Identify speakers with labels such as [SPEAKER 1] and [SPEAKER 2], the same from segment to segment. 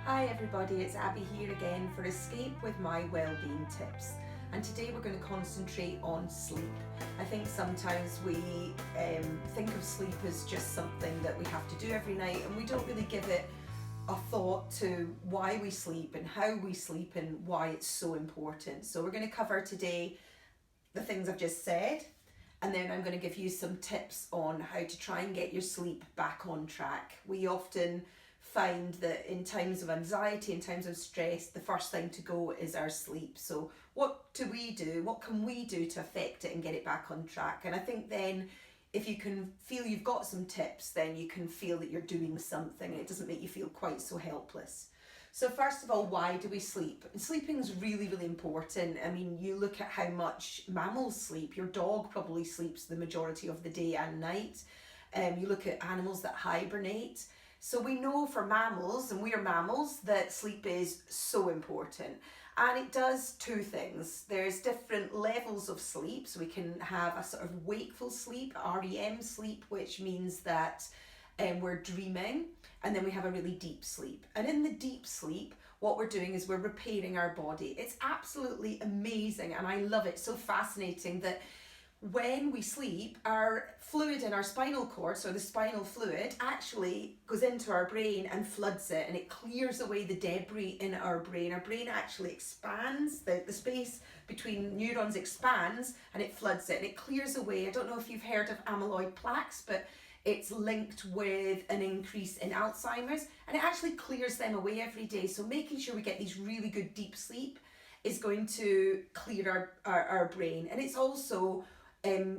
[SPEAKER 1] Hi everybody, it's Abbie here again for Escape with my Wellbeing Tips. And today we're going to concentrate on sleep. I think sometimes we think of sleep as just something that we have to do every night, and we don't really give it a thought to why we sleep and how we sleep and why it's so important. So we're going to cover today the things I've just said, and then I'm going to give you some tips on how to try and get your sleep back on track. We often find that in times of anxiety, in times of stress, the first thing to go is our sleep. So what do we do? What can we do to affect it and get it back on track? And I think then if you can feel you've got some tips, then you can feel that you're doing something and it doesn't make you feel quite so helpless. So first of all, why do we sleep? And sleeping is really, really important. I mean, you look at how much mammals sleep. Your dog probably sleeps the majority of the day and night. You look at animals that hibernate. So we know for mammals, and we are mammals, that sleep is so important. And it does two things. There's different levels of sleep. So we can have a sort of wakeful sleep, REM sleep, which means that we're dreaming, and then we have a really deep sleep. And in the deep sleep, what we're doing is we're repairing our body. It's absolutely amazing, and I love it. So fascinating that when we sleep, our fluid in our spinal cord, so the spinal fluid, actually goes into our brain and floods it, and it clears away the debris in our brain. Our brain actually expands, the space between neurons expands, and it floods it, and it clears away. I don't know if you've heard of amyloid plaques, but it's linked with an increase in Alzheimer's, and it actually clears them away every day. So making sure we get these really good deep sleep is going to clear our brain. And it's also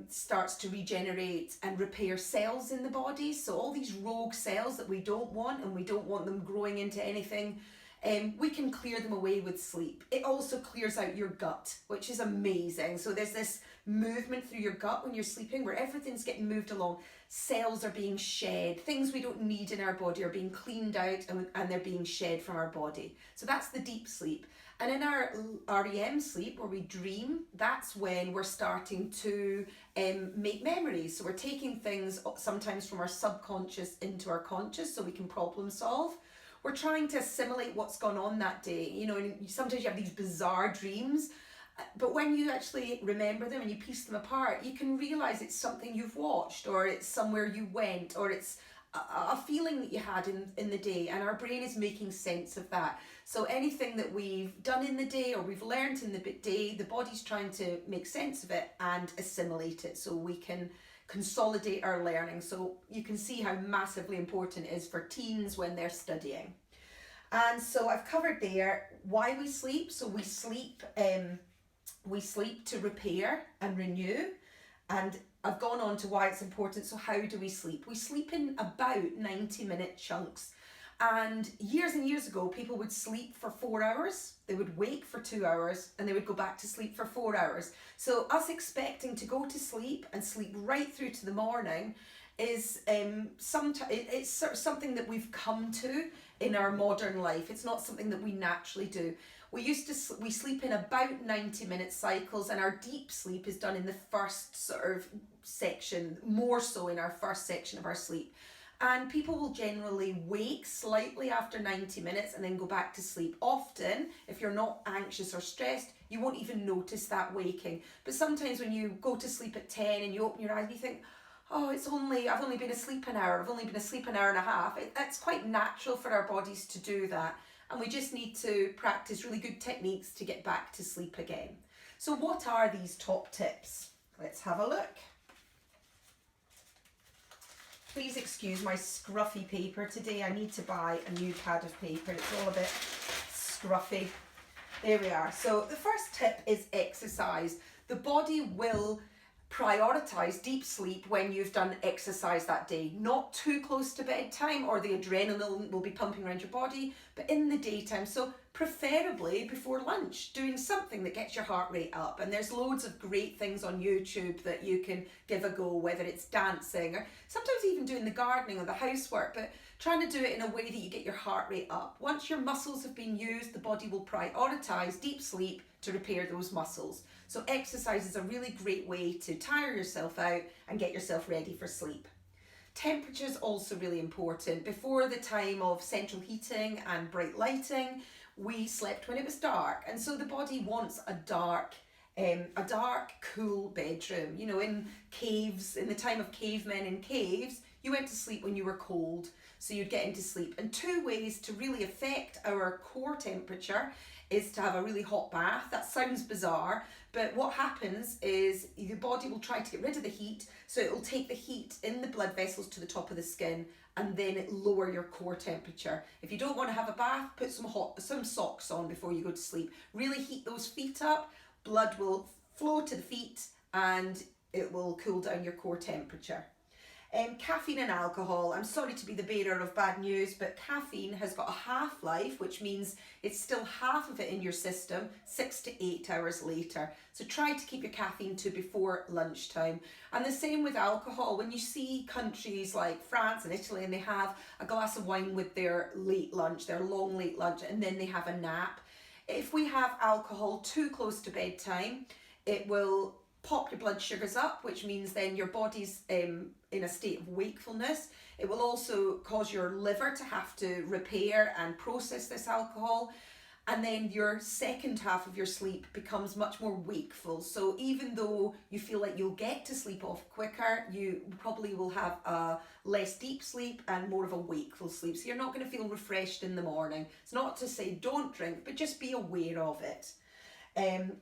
[SPEAKER 1] starts to regenerate and repair cells in the body. So all these rogue cells that we don't want, and we don't want them growing into anything, we can clear them away with sleep. It also clears out your gut, which is amazing. So there's this movement through your gut when you're sleeping where everything's getting moved along. Cells are being shed. Things we don't need in our body are being cleaned out, and they're being shed from our body. So that's the deep sleep. And in our REM sleep, where we dream, that's when we're starting to make memories. So we're taking things sometimes from our subconscious into our conscious so we can problem solve. We're trying to assimilate what's gone on that day. You know, and sometimes you have these bizarre dreams, but when you actually remember them and you piece them apart, you can realize it's something you've watched, or it's somewhere you went, or it's a feeling that you had in the day, and our brain is making sense of that. So anything that we've done in the day or we've learned in the day, the body's trying to make sense of it and assimilate it so we can consolidate our learning. So you can see how massively important it is for teens when they're studying. And so I've covered there why we sleep. So we sleep to repair and renew. And I've gone on to why it's important. So how do we sleep? We sleep in about 90-minute chunks. And years ago, people would sleep for 4 hours, they would wake for 2 hours, and they would go back to sleep for 4 hours. So us expecting to go to sleep and sleep right through to the morning is it's sort of something that we've come to in our modern life. It's not something that we naturally do. We sleep in about 90-minute cycles, and our deep sleep is done in the first sort of section, more so in our first section of our sleep. And people will generally wake slightly after 90 minutes and then go back to sleep. Often, if you're not anxious or stressed, you won't even notice that waking. But sometimes when you go to sleep at 10 and you open your eyes and you think, oh, I've only been asleep an hour, I've only been asleep an hour and a half. That's quite natural for our bodies to do that. And we just need to practice really good techniques to get back to sleep again. So what are these top tips? Let's have a look. Please excuse my scruffy paper today. I need to buy a new pad of paper. It's all a bit scruffy. There we are. So the first tip is exercise. The body will prioritize deep sleep when you've done exercise that day. Not too close to bedtime, or the adrenaline will be pumping around your body, but in the daytime. So preferably before lunch, doing something that gets your heart rate up. And there's loads of great things on YouTube that you can give a go, whether it's dancing or sometimes even doing the gardening or the housework, but trying to do it in a way that you get your heart rate up. Once your muscles have been used, the body will prioritize deep sleep to repair those muscles. So exercise is a really great way to tire yourself out and get yourself ready for sleep. Temperature is also really important. Before the time of central heating and bright lighting, we slept when it was dark, and so the body wants a dark, cool bedroom. You know, in caves, in the time of cavemen in caves, you went to sleep when you were cold, so you'd get into sleep. And two ways to really affect our core temperature is to have a really hot bath. That sounds bizarre, but what happens is your body will try to get rid of the heat, so it will take the heat in the blood vessels to the top of the skin, and then it lower your core temperature. If you don't want to have a bath, put some socks on before you go to sleep. Really heat those feet up. Blood will flow to the feet and it will cool down your core temperature. Caffeine and alcohol. I'm sorry to be the bearer of bad news, but caffeine has got a half-life, which means it's still half of it in your system 6 to 8 hours later. So try to keep your caffeine to before lunchtime. And the same with alcohol. When you see countries like France and Italy and they have a glass of wine with their late lunch, their long late lunch, and then they have a nap. If we have alcohol too close to bedtime, it will pop your blood sugars up, which means then your body's in a state of wakefulness. It will also cause your liver to have to repair and process this alcohol, and then your second half of your sleep becomes much more wakeful. So even though you feel like you'll get to sleep off quicker, you probably will have a less deep sleep and more of a wakeful sleep. So you're not going to feel refreshed in the morning. It's not to say don't drink, but just be aware of it.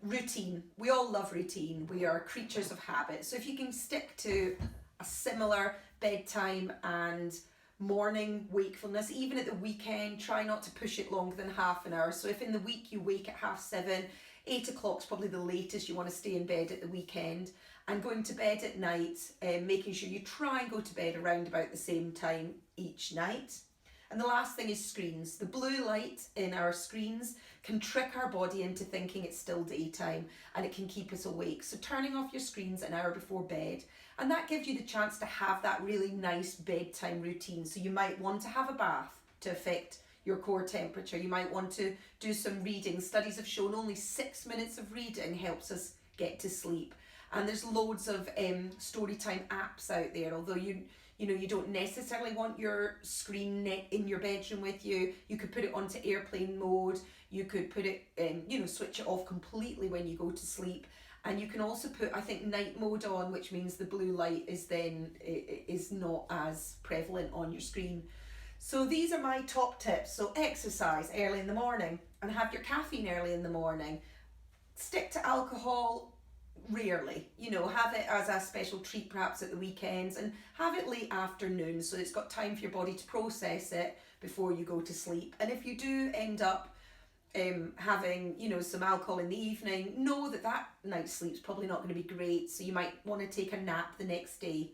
[SPEAKER 1] Routine. We all love routine. We are creatures of habit. So if you can stick to a similar bedtime and morning wakefulness, even at the weekend, try not to push it longer than half an hour. So if in the week you wake at 7:30, 8 o'clock is probably the latest you want to stay in bed at the weekend. And going to bed at night, making sure you try and go to bed around about the same time each night. And the last thing is screens. The blue light in our screens can trick our body into thinking it's still daytime, and it can keep us awake. So turning off your screens an hour before bed, and that gives you the chance to have that really nice bedtime routine. So you might want to have a bath to affect your core temperature. You might want to do some reading. Studies have shown only 6 minutes of reading helps us get to sleep. And there's loads of storytime apps out there, although you don't necessarily want your screen in your bedroom with you. You could put it onto airplane mode. You could put it, switch it off completely when you go to sleep. And you can also put, I think, night mode on, which means the blue light is not as prevalent on your screen. So these are my top tips. So exercise early in the morning and have your caffeine early in the morning. Stick to alcohol rarely, have it as a special treat perhaps at the weekends, and have it late afternoon so it's got time for your body to process it before you go to sleep. And if you do end up having some alcohol in the evening, know that night's sleep's probably not going to be great, so you might want to take a nap the next day.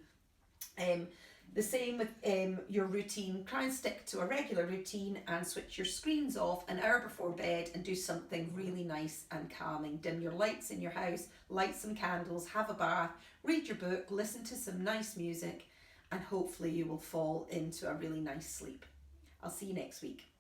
[SPEAKER 1] The same with your routine. Try and stick to a regular routine and switch your screens off an hour before bed and do something really nice and calming. Dim your lights in your house, light some candles, have a bath, read your book, listen to some nice music, and hopefully you will fall into a really nice sleep. I'll see you next week.